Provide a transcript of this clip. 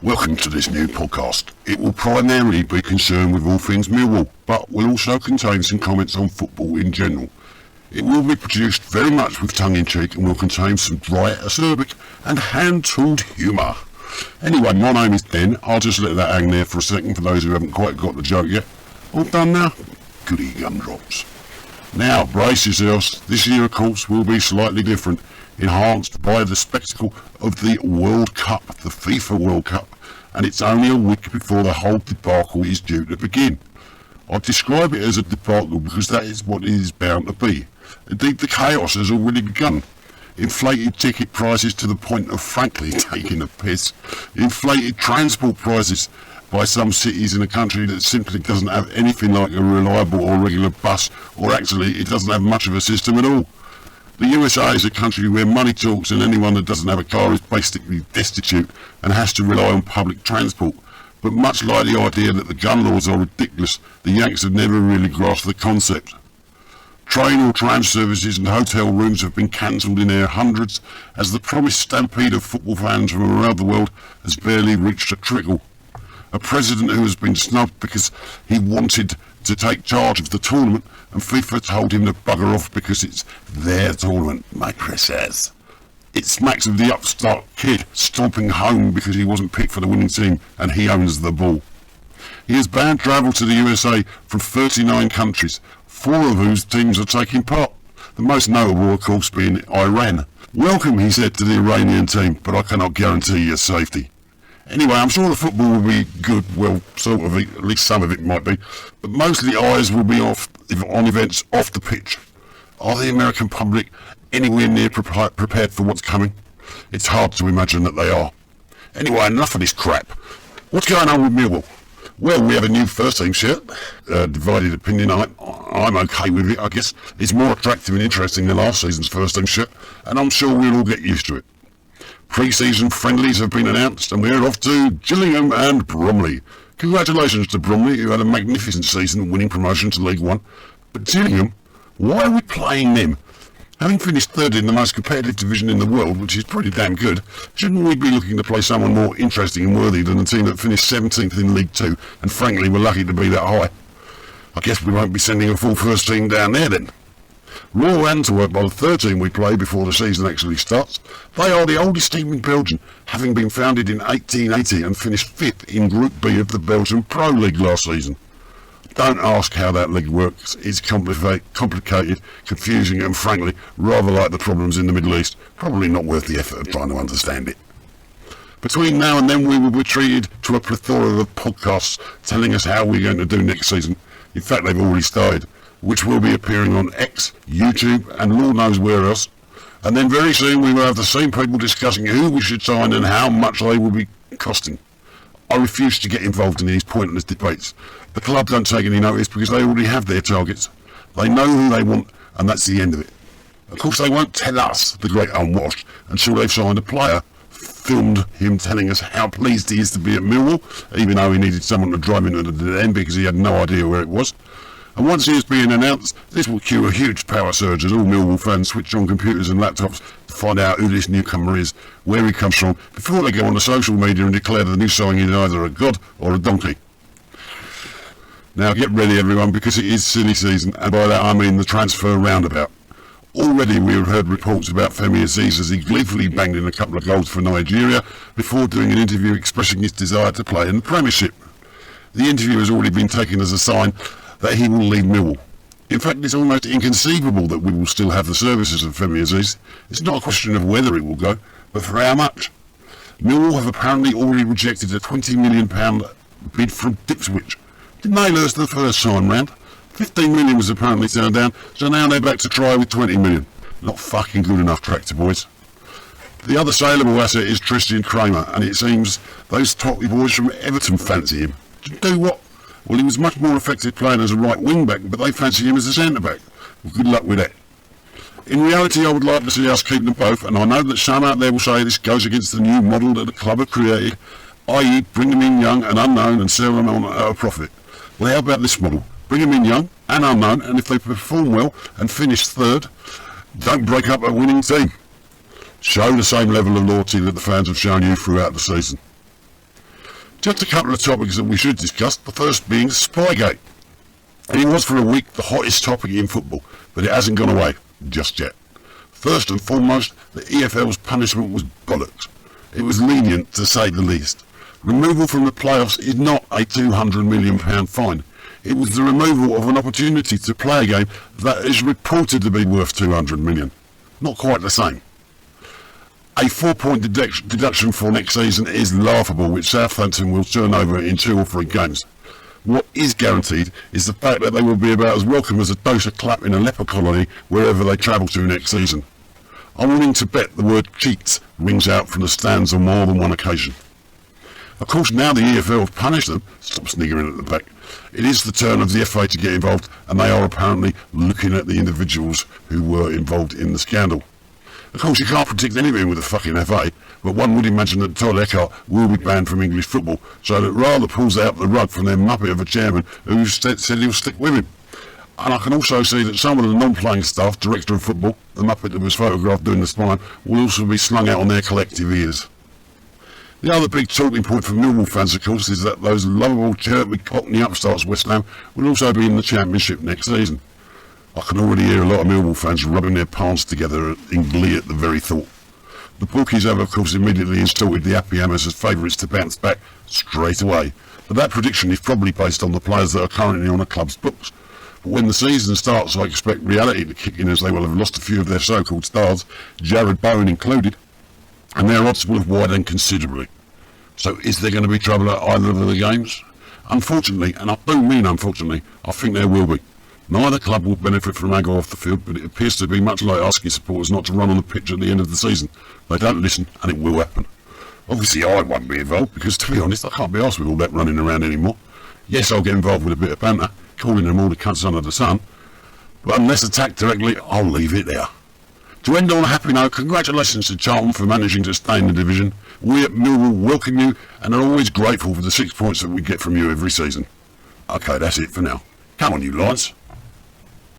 Welcome to this new podcast. It will primarily be concerned with all things Millwall, but will also contain some comments on football in general. It will be produced very much with tongue-in-cheek and will contain some dry, acerbic and hand-tooled humour. Anyway, my name is Den. I'll just let that hang there for a second for those who haven't quite got the joke yet. All done now? Goody gumdrops. Now, brace yourselves. This year, of course, will be slightly different, enhanced by the spectacle of the World Cup, the FIFA World Cup, and it's only a week before the whole debacle is due to begin. I describe it as a debacle because that is what it is bound to be. Indeed, the chaos has already begun. Inflated ticket prices to the point of frankly taking a piss. Inflated transport prices by some cities in a country that simply doesn't have anything like a reliable or regular bus, or actually it doesn't have much of a system at all. The USA is a country where money talks and anyone that doesn't have a car is basically destitute and has to rely on public transport. But much like the idea that the gun laws are ridiculous, the Yanks have never really grasped the concept. Train or tram services and hotel rooms have been cancelled in their hundreds as the promised stampede of football fans from around the world has barely reached a trickle. A president who has been snubbed because he wanted to take charge of the tournament and FIFA told him to bugger off because it's their tournament, my princess. It smacks of the upstart kid stomping home because he wasn't picked for the winning team and he owns the ball. He has banned travel to the USA from 39 countries, 4 of whose teams are taking part, the most notable of course being Iran. Welcome, he said to the Iranian team, but I cannot guarantee your safety. Anyway, I'm sure the football will be good, well, sort of, at least some of it might be, but mostly eyes will be on events off the pitch. Are the American public anywhere near prepared for what's coming? It's hard to imagine that they are. Anyway, enough of this crap. What's going on with Millwall? Well, we have a new first team shirt. Divided opinion, I'm okay with it, I guess. It's more attractive and interesting than last season's first team shirt, and I'm sure we'll all get used to it. Pre-season friendlies have been announced and we're off to Gillingham and Bromley. Congratulations to Bromley, who had a magnificent season winning promotion to League One. But Gillingham, why are we playing them? Having finished third in the most competitive division in the world, which is pretty damn good, shouldn't we be looking to play someone more interesting and worthy than the team that finished 17th in League 2 and frankly were lucky to be that high? I guess we won't be sending a full first team down there then. Royal Antwerp are the third team we play before the season actually starts. They are the oldest team in Belgium, having been founded in 1880 and finished 5th in Group B of the Belgian Pro League last season. Don't ask how that league works. It's complicated, confusing and frankly rather like the problems in the Middle East. Probably not worth the effort of trying to understand it. Between now and then we will be treated to a plethora of podcasts telling us how we're going to do next season. In fact, they've already started, which will be appearing on X, YouTube and Lord knows where else. And then very soon we will have the same people discussing who we should sign and how much they will be costing. I refuse to get involved in these pointless debates. The club don't take any notice because they already have their targets. They know who they want and that's the end of it. Of course they won't tell us, the great unwashed, until they've signed a player, filmed him telling us how pleased he is to be at Millwall, even though he needed someone to drive him to the end because he had no idea where it was. And once he is being announced, this will cue a huge power surge as all Millwall fans switch on computers and laptops to find out who this newcomer is, where he comes from, before they go on to social media and declare the new signing is either a god or a donkey. Now get ready everyone, because it is silly season, and by that I mean the transfer roundabout. Already we have heard reports about Femi Aziz as he gleefully banged in a couple of goals for Nigeria before doing an interview expressing his desire to play in the Premiership. The interview has already been taken as a sign that he will leave Millwall. In fact, it's almost inconceivable that we will still have the services of Femi Aziz. It's not a question of whether it will go, but for how much. Millwall have apparently already rejected a £20 million bid from Ipswich. Didn't they lose the first time round? 15 million was apparently turned down, so now they're back to try with 20 million. Not fucking good enough, tractor boys. The other saleable asset is Tristan Kramer, and it seems those Tottenham boys from Everton fancy him. To do what? Well, he was much more effective playing as a right wing-back, but they fancy him as a centre-back. Well, good luck with that. In reality, I would like to see us keep them both, and I know that some out there will say this goes against the new model that the club have created, i.e. bring them in young and unknown and sell them on at a profit. Well, how about this model? Bring them in young and unknown, and if they perform well and finish third, don't break up a winning team. Show the same level of loyalty that the fans have shown you throughout the season. Just a couple of topics that we should discuss, the first being Spygate. And it was for a week the hottest topic in football, but it hasn't gone away just yet. First and foremost, the EFL's punishment was bollocks. It was lenient, to say the least. Removal from the playoffs is not a £200 million fine. It was the removal of an opportunity to play a game that is reported to be worth £200 million. Not quite the same. A 4-point deduction for next season is laughable, which Southampton will turn over in 2 or 3 games. What is guaranteed is the fact that they will be about as welcome as a dose of clap in a leper colony wherever they travel to next season. I'm willing to bet the word cheats rings out from the stands on more than one occasion. Of course, now the EFL have punished them, stop sniggering at the back, it is the turn of the FA to get involved, and they are apparently looking at the individuals who were involved in the scandal. Of course, you can't predict anything with the fucking FA, but one would imagine that Todd Eckhart will be banned from English football, so that rather pulls out the rug from their muppet of a chairman who said he'll stick with him. And I can also see that some of the non-playing staff, director of football, the muppet that was photographed doing the spine, will also be slung out on their collective ears. The other big talking point for Millwall fans, of course, is that those lovable chirpy cockney upstarts West Ham will also be in the Championship next season. I can already hear a lot of Millwall fans rubbing their palms together in glee at the very thought. The bookies have, of course, immediately installed the Happy Hammers as favourites to bounce back straight away. But that prediction is probably based on the players that are currently on the club's books. But when the season starts, I expect reality to kick in, as they will have lost a few of their so-called stars, Jared Bowen included, and their odds will have widened considerably. So is there going to be trouble at either of the games? Unfortunately, and I do mean unfortunately, I think there will be. Neither club will benefit from aggro off the field, but it appears to be much like asking supporters not to run on the pitch at the end of the season. They don't listen, and it will happen. Obviously I won't be involved, because to be honest, I can't be arsed with all that running around anymore. Yes, I'll get involved with a bit of banter, calling them all the cunts under the sun, but unless attacked directly, I'll leave it there. To end on a happy note, congratulations to Charlton for managing to stay in the division. We at Millwall welcome you, and are always grateful for the 6 points that we get from you every season. Okay, that's it for now. Come on, you Lions.